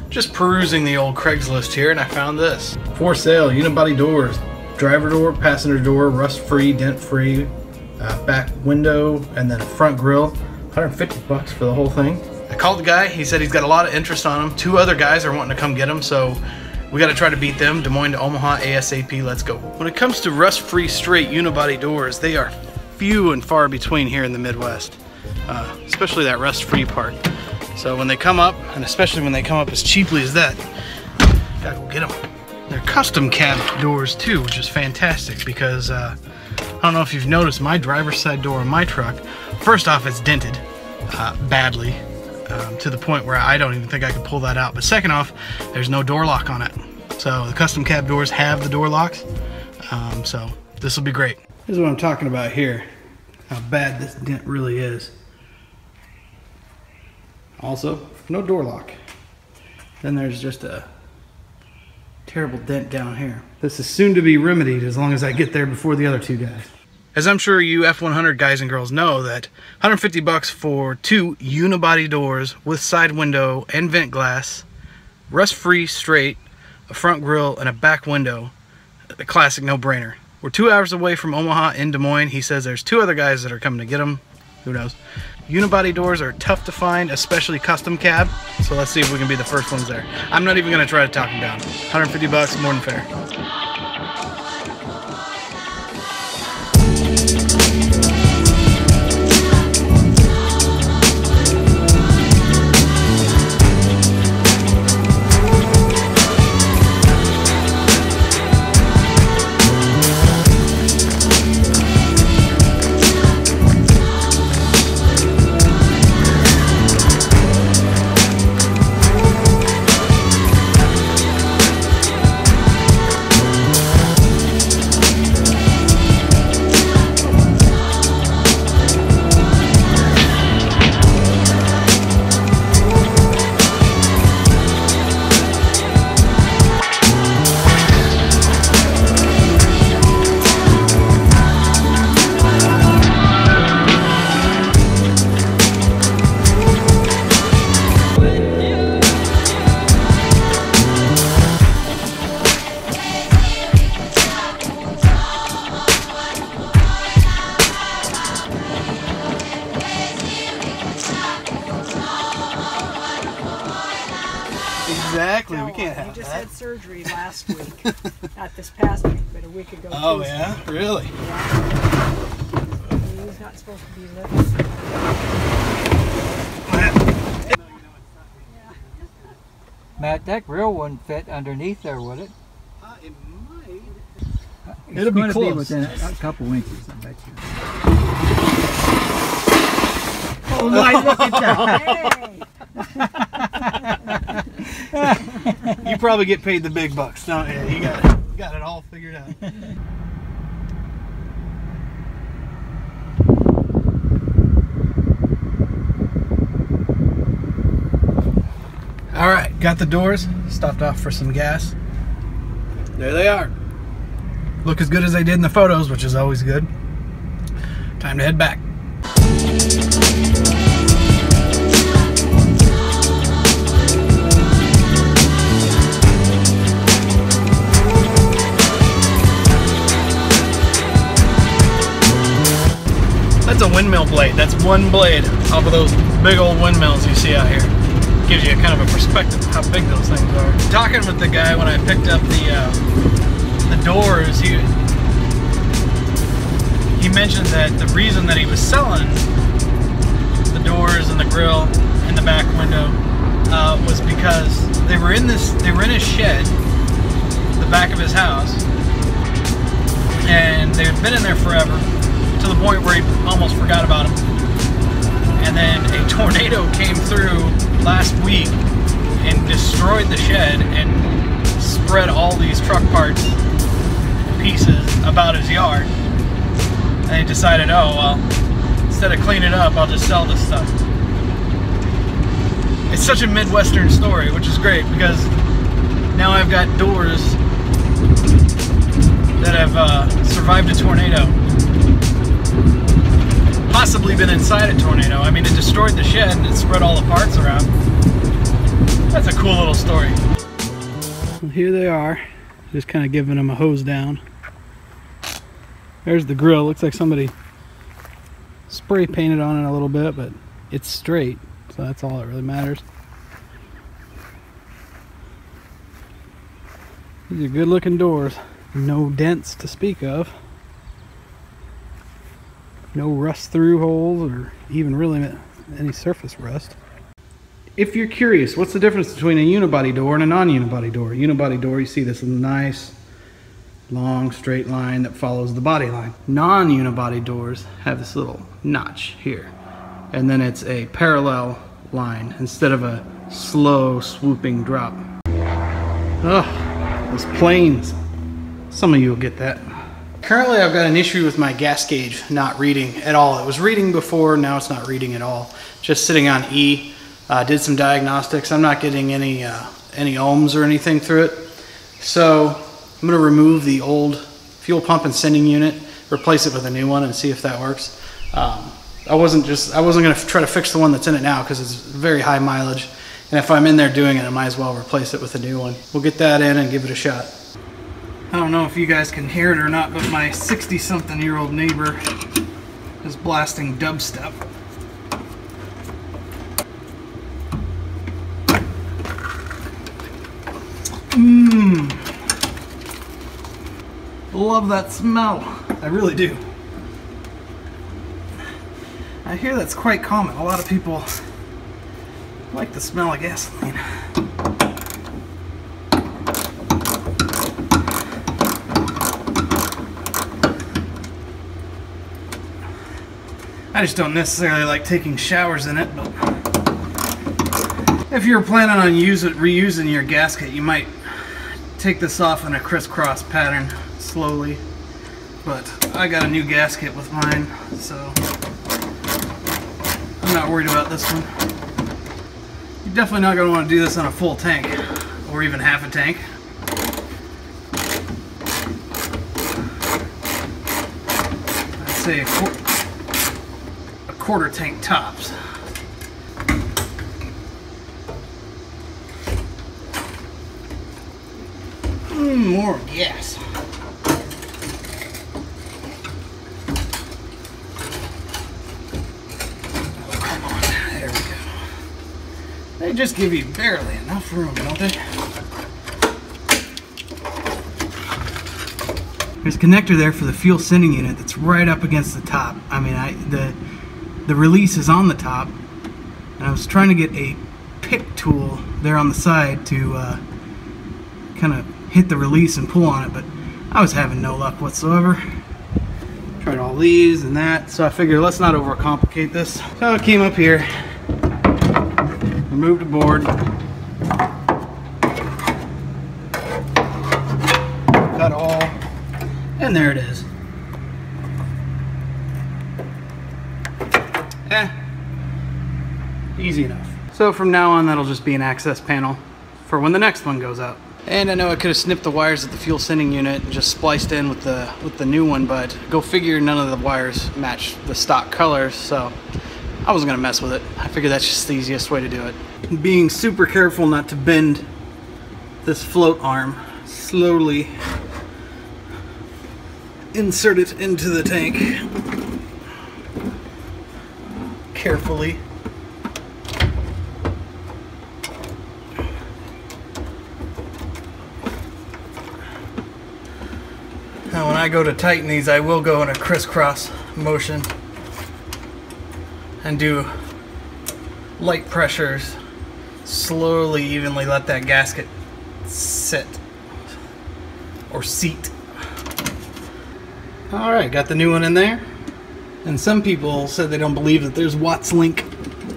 Just perusing the old Craigslist here, and I found this. For sale, unibody doors, driver door, passenger door, rust-free, dent-free, back window, and then a front grille. 150 bucks for the whole thing. I called the guy. He said he's got a lot of interest on them. 2 other guys are wanting to come get them, so we got to try to beat them. Des Moines to Omaha ASAP. Let's go. When it comes to rust-free straight unibody doors, they are few and far between here in the Midwest, especially that rust-free part. So when they come up, and especially when they come up as cheaply as that, gotta go get them. They're custom cab doors too, which is fantastic because I don't know if you've noticed my driver's side door on my truck. First off, it's dented badly to the point where I don't even think I could pull that out. But second off, there's no door lock on it. So the custom cab doors have the door locks. So this will be great. This is what I'm talking about here. How bad this dent really is. Also, no door lock. Then there's just a terrible dent down here. This is soon to be remedied as long as I get there before the other 2 guys. As I'm sure you F100 guys and girls know, that 150 bucks for 2 unibody doors with side window and vent glass, rust-free straight, a front grille, and a back window. A classic no-brainer. We're 2 hours away from Omaha in Des Moines. He says there's 2 other guys that are coming to get them. Who knows? Unibody doors are tough to find, especially custom cab. So let's see if we can be the first ones there. I'm not even going to try to talk them down. 150 bucks, more than fair. Exactly, we can't have that. He just had surgery last week. Not this past week, but a week ago. Oh, Tuesday. yeah? Really? Yeah. He's not supposed to be living. Matt, that grill wouldn't fit underneath there, would it? It might. It'll be close. Be within a couple inches, I bet you. Oh my, look at that! You probably get paid the big bucks, don't you? You got it all figured out. Alright, got the doors, stopped off for some gas. There they are. Look as good as they did in the photos, which is always good. Time to head back. That's a windmill blade. That's one blade off of those big old windmills you see out here. Gives you a kind of a perspective of how big those things are. Talking with the guy when I picked up the doors, he mentioned that the reason that he was selling the doors and the grill and the back window was because they were in his shed, the back of his house, and they had been in there forever, to the point where he almost forgot about them. And then a tornado came through last week and destroyed the shed and spread all these truck parts pieces about his yard. And he decided, oh well, instead of cleaning it up, I'll just sell this stuff. It's such a Midwestern story, which is great because now I've got doors that have survived a tornado. Possibly been inside a tornado. I mean, it destroyed the shed and it spread all the parts around. That's a cool little story. Well, here they are, just kind of giving them a hose down. There's the grill. Looks like somebody spray painted on it a little bit, but it's straight, so that's all that really matters. These are good looking doors. No dents to speak of. No rust through holes or even really any surface rust. If you're curious, what's the difference between a unibody door and a non-unibody door? Unibody door, you see this nice long straight line that follows the body line. Non-unibody doors have this little notch here, and then it's a parallel line instead of a slow swooping drop. Ugh, those planes. Some of you will get that. Currently I've got an issue with my gas gauge not reading at all. It was reading before, now it's not reading at all. Just sitting on E. Did some diagnostics. I'm not getting any ohms or anything through it. So I'm going to remove the old fuel pump and sending unit, replace it with a new one, and see if that works. I wasn't going to try to fix the one that's in it now because it's very high mileage, and if I'm in there doing it, I might as well replace it with a new one. We'll get that in and give it a shot. I don't know if you guys can hear it or not, but my 60-something-year-old neighbor is blasting dubstep. Love that smell. I really do. I hear that's quite common. A lot of people like the smell of gasoline. I just don't necessarily like taking showers in it, but if you're planning on reusing your gasket, you might take this off in a crisscross pattern slowly. But I got a new gasket with mine, so I'm not worried about this one. You're definitely not going to want to do this on a full tank, or even half a tank. I'd say a quarter tank tops. More gas. Oh, come on. There we go. They just give you barely enough room, don't they? There's a connector there for the fuel sending unit that's right up against the top. I mean, the release is on the top, and I was trying to get a pick tool there on the side to kind of hit the release and pull on it, but I was having no luck whatsoever. Tried all these and that, so I figured let's not overcomplicate this. So I came up here, removed the board, cut all, and there it is. Easy enough. So from now on, that'll just be an access panel for when the next one goes out. And I know I could have snipped the wires at the fuel sending unit and just spliced in with the new one, but go figure, none of the wires match the stock colors, so I wasn't gonna mess with it. I figured that's just the easiest way to do it. Being super careful not to bend this float arm, slowly insert it into the tank carefully. Now when I go to tighten these, I will go in a crisscross motion and do light pressures, slowly, evenly let that gasket sit or seat. Alright, got the new one in there. And some people said they don't believe that there's Watts link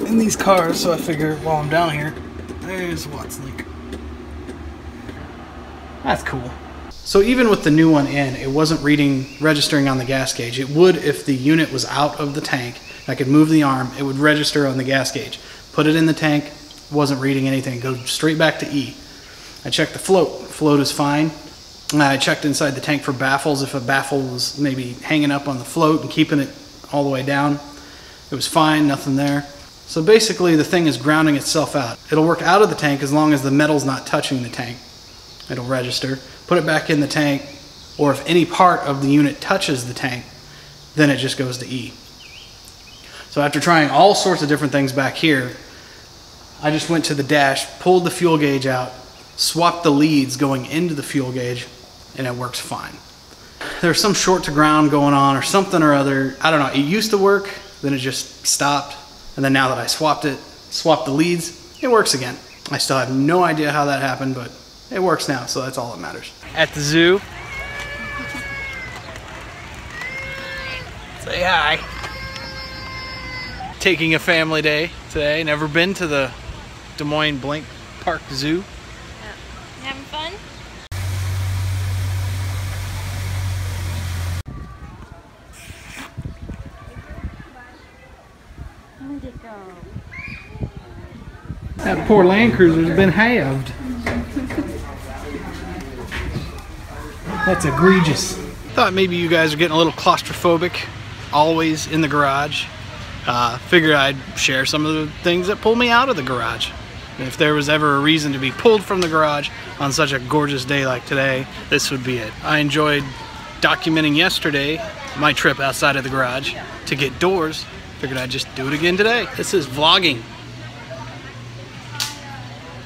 in these cars, so I figure while I'm down here, there's Watts link. That's cool. So even with the new one in, it wasn't registering on the gas gauge. It would if the unit was out of the tank. I could move the arm, it would register on the gas gauge. Put it in the tank, wasn't reading anything. Go straight back to E. I checked the float. Float is fine. I checked inside the tank for baffles. If a baffle was maybe hanging up on the float and keeping it all the way down, it was fine, nothing there. So basically the thing is grounding itself out. It'll work out of the tank as long as the metal's not touching the tank. It'll register. Put it back in the tank, or if any part of the unit touches the tank, then it just goes to E. So after trying all sorts of different things back here, I just went to the dash, pulled the fuel gauge out, swapped the leads going into the fuel gauge, and it works fine. There's some short to ground going on or something or other. I don't know. It used to work, then it just stopped. And then now that I swapped the leads, it works again. I still have no idea how that happened, but it works now, so that's all that matters. At the zoo. Say hi. Taking a family day today. Never been to the Des Moines Blank Park Zoo. Yeah. Having fun? Where'd it go? That poor Land Cruiser's been halved. That's egregious. Thought maybe you guys are getting a little claustrophobic, always in the garage. Figured I'd share some of the things that pull me out of the garage. And if there was ever a reason to be pulled from the garage on such a gorgeous day like today, this would be it. I enjoyed documenting yesterday my trip outside of the garage to get doors. Figured I'd just do it again today. This is vlogging.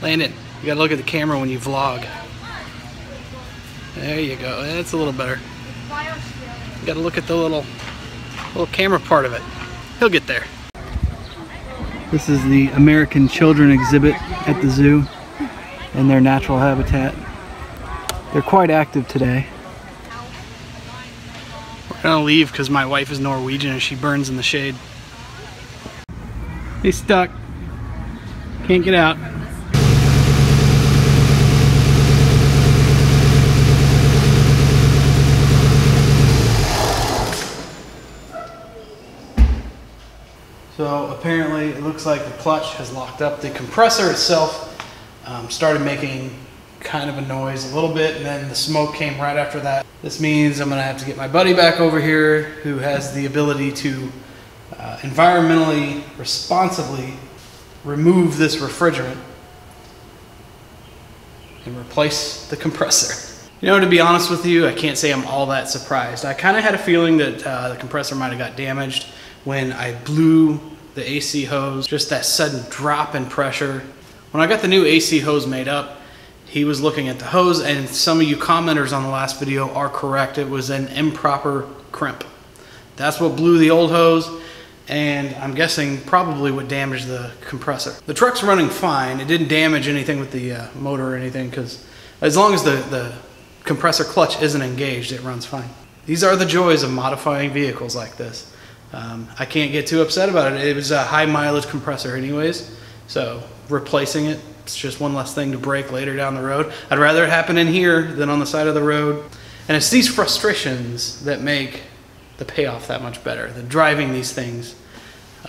Landon, you gotta look at the camera when you vlog. There you go, that's a little better. You gotta look at the little camera part of it. He'll get there. This is the American children exhibit at the zoo in their natural habitat. They're quite active today. We're gonna leave because my wife is Norwegian and she burns in the shade. He's stuck. Can't get out. So apparently it looks like the clutch has locked up. The compressor itself started making kind of a noise a little bit, and then the smoke came right after that. This means I'm gonna have to get my buddy back over here who has the ability to environmentally responsibly remove this refrigerant and replace the compressor. You know, to be honest with you, I can't say I'm all that surprised. I kind of had a feeling that the compressor might have got damaged when I blew the AC hose, just that sudden drop in pressure. When I got the new AC hose made up, he was looking at the hose, and some of you commenters on the last video are correct. It was an improper crimp. That's what blew the old hose, and I'm guessing probably what damaged the compressor. The truck's running fine. It didn't damage anything with the motor or anything, because as long as the compressor clutch isn't engaged, it runs fine. These are the joys of modifying vehicles like this. I can't get too upset about it. It was a high mileage compressor anyways, so replacing it, it's just one less thing to break later down the road. I'd rather it happen in here than on the side of the road. And it's these frustrations that make the payoff that much better, the driving these things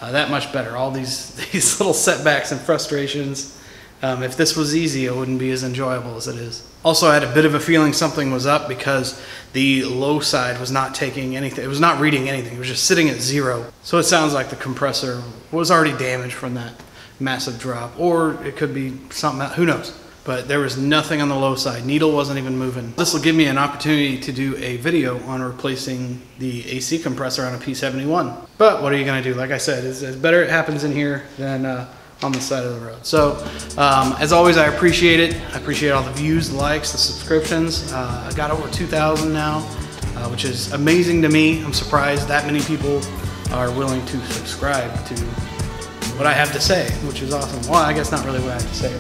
that much better. All these little setbacks and frustrations. If this was easy, it wouldn't be as enjoyable as it is. Also, I had a bit of a feeling something was up because the low side was not taking anything. It was not reading anything. It was just sitting at 0. So it sounds like the compressor was already damaged from that massive drop, or it could be something else. Who knows? But there was nothing on the low side. Needle wasn't even moving. This will give me an opportunity to do a video on replacing the AC compressor on a P71. But what are you gonna do? Like I said, it's better it happens in here than on the side of the road. So as always, I appreciate it. I appreciate all the views, the likes, the subscriptions. I got over 2,000 now, which is amazing to me. I'm surprised that many people are willing to subscribe to what I have to say, which is awesome. Well, I guess not really what I have to say,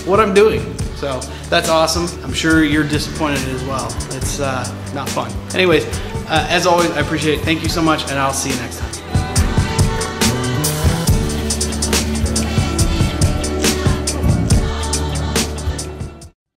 what I'm doing. So that's awesome. I'm sure you're disappointed as well. It's not fun. Anyways, as always, I appreciate it. Thank you so much, and I'll see you next time.